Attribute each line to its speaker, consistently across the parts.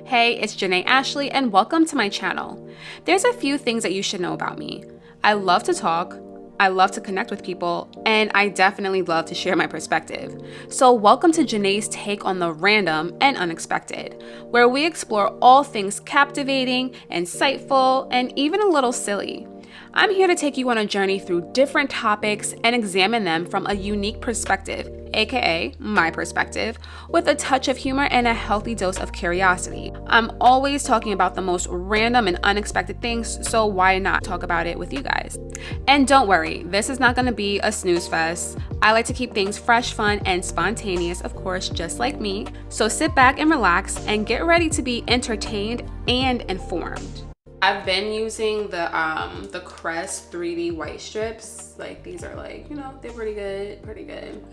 Speaker 1: Hey, it's Janae Ashley and welcome to my channel. There's a few things that you should know about me. I love to talk, I love to connect with people, and I definitely love to share my perspective. So welcome to Janae's take on the random and unexpected, where we explore all things captivating, insightful, and even a little silly. I'm here to take you on a journey through different topics and examine them from a unique perspective, aka my perspective, with a touch of humor and a healthy dose of curiosity. I'm always talking about the most random and unexpected things, so why not talk about it with you guys? And don't worry, this is not going to be a snooze fest. I like to keep things fresh, fun, and spontaneous, of course, just like me. So sit back and relax and get ready to be entertained and informed. I've been using the Crest 3D white strips. Like, these are like, they're pretty good.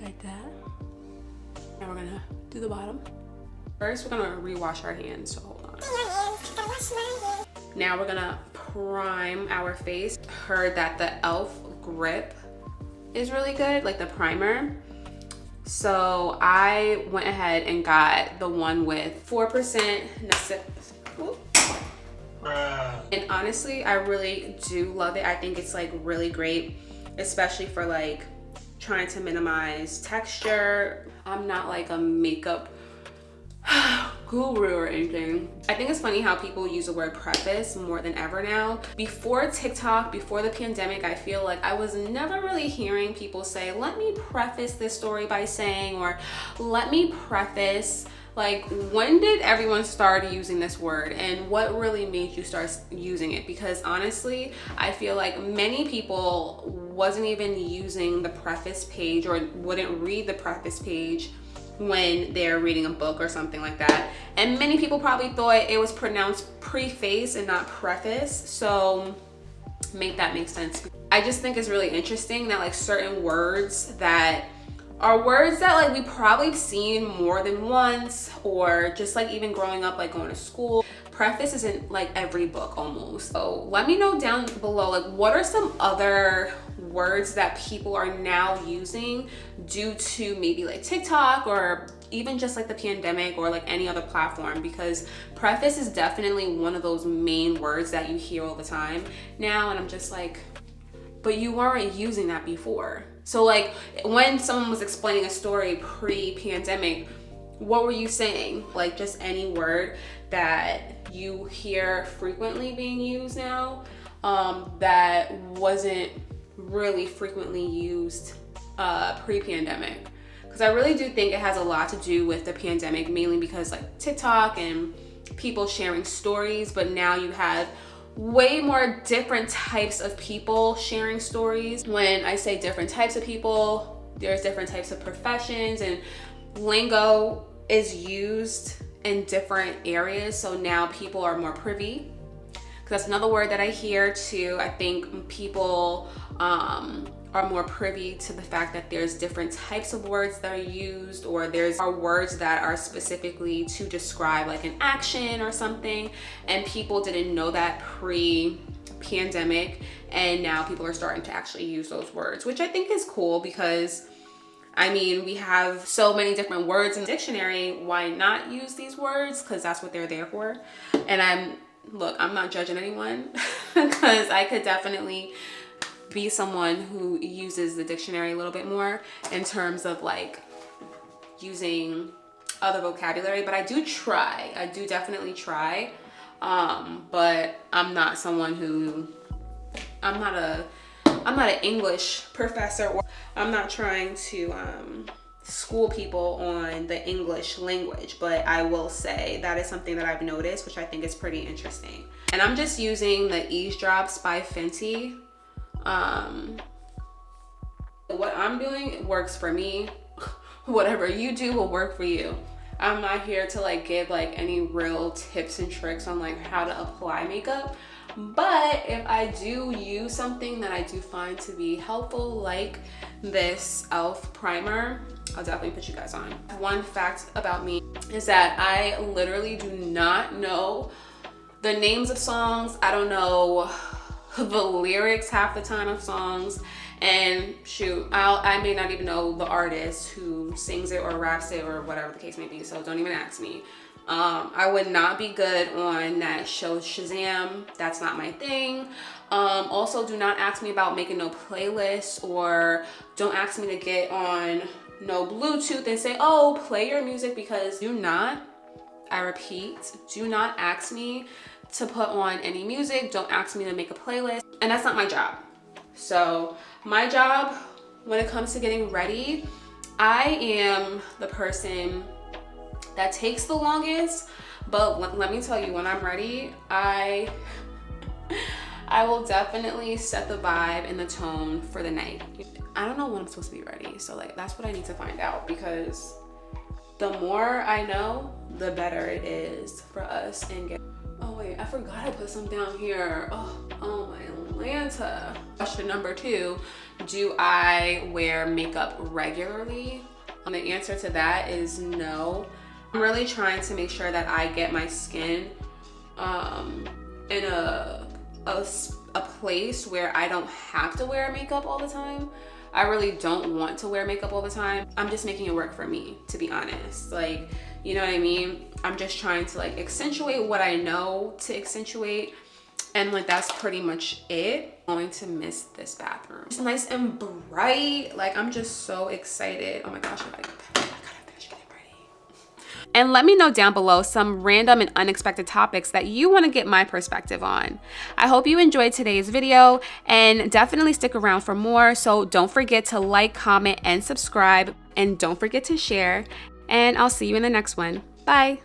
Speaker 1: Like that. And we're gonna do the bottom. First, we're gonna rewash our hands, so hold on. Now we're gonna prime our face. Heard that the e.l.f. grip is really good, like the primer. So I went ahead and got the one with 4% and honestly, I really do love it. I think it's like really great, especially for like trying to minimize texture. I'm not like a makeup guru or anything. I think it's funny how people use the word preface more than ever now. Before TikTok, before the pandemic, I feel like I was never really hearing people say, let me preface this story by saying, or let me preface. Like, when did everyone start using this word, and what really made you start using it? Because honestly, I feel like many people wasn't even using the preface page or wouldn't read the preface page when they're reading a book or something like that. And many people probably thought it was pronounced preface and not preface. So make that make sense. I just think it's really interesting that like certain words that are words that like we probably seen more than once, or just like even growing up, like going to school, preface is in like every book almost. So let me know down below, like what are some other words that people are now using due to maybe like TikTok or even just like the pandemic or like any other platform, because preface is definitely one of those main words that you hear all the time now. And I'm just like, but you weren't using that before. So like when someone was explaining a story pre-pandemic, what were you saying? Like just any word that you hear frequently being used now that wasn't really frequently used pre-pandemic. Because I really do think it has a lot to do with the pandemic, mainly because like TikTok and people sharing stories, but now you have way more different types of people sharing stories. When I say different types of people, there's different types of professions, and lingo is used in different areas. So now people are more privy, because that's another word that I hear too. I think people are more privy to the fact that there's different types of words that are used, or there's words that are specifically to describe like an action or something, and people didn't know that pre-pandemic, and now people are starting to actually use those words, which I think is cool, because I mean, we have so many different words in the dictionary. Why not use these words? Because that's what they're there for. And I'm not judging anyone because I could definitely be someone who uses the dictionary a little bit more in terms of like using other vocabulary, but I do definitely try, but I'm not someone who, I'm not an English professor, or I'm not trying to school people on the English language, but I will say that is something that I've noticed, which I think is pretty interesting. And I'm just using the Eavesdrops by Fenty. What I'm doing works for me. Whatever you do will work for you. I'm not here to like give like any real tips and tricks on like how to apply makeup, but if I do use something that I do find to be helpful, like this e.l.f. primer, I'll definitely put you guys on. One fact about me is that I literally do not know the names of songs. I don't know the lyrics half the time of songs, and shoot, I may not even know the artist who sings it or raps it or whatever the case may be, so don't even ask me. I would not be good on that show Shazam. That's not my thing. Also, do not ask me about making no playlists, or don't ask me to get on no Bluetooth and say, oh, play your music, because do not, I repeat, do not ask me to put on any music. Don't ask me to make a playlist. And that's not my job. So my job when it comes to getting ready, I am the person that takes the longest, but let me tell you, when I'm ready, I will definitely set the vibe and the tone for the night. I don't know when I'm supposed to be ready, so like that's what I need to find out, because the more I know, the better it is for us. And oh wait, I forgot I put some down here. Oh my Atlanta. Question number 2, do I wear makeup regularly? The answer to that is no. I'm really trying to make sure that I get my skin in a place where I don't have to wear makeup all the time. I really don't want to wear makeup all the time. I'm just making it work for me, to be honest. Like, you know what I mean? I'm just trying to like accentuate what I know to accentuate. And like, that's pretty much it. I'm going to miss this bathroom. It's nice and bright. Like, I'm just so excited. Oh my gosh, I gotta finish getting ready. And let me know down below some random and unexpected topics that you want to get my perspective on. I hope you enjoyed today's video, and definitely stick around for more. So don't forget to like, comment, and subscribe. And don't forget to share. And I'll see you in the next one. Bye.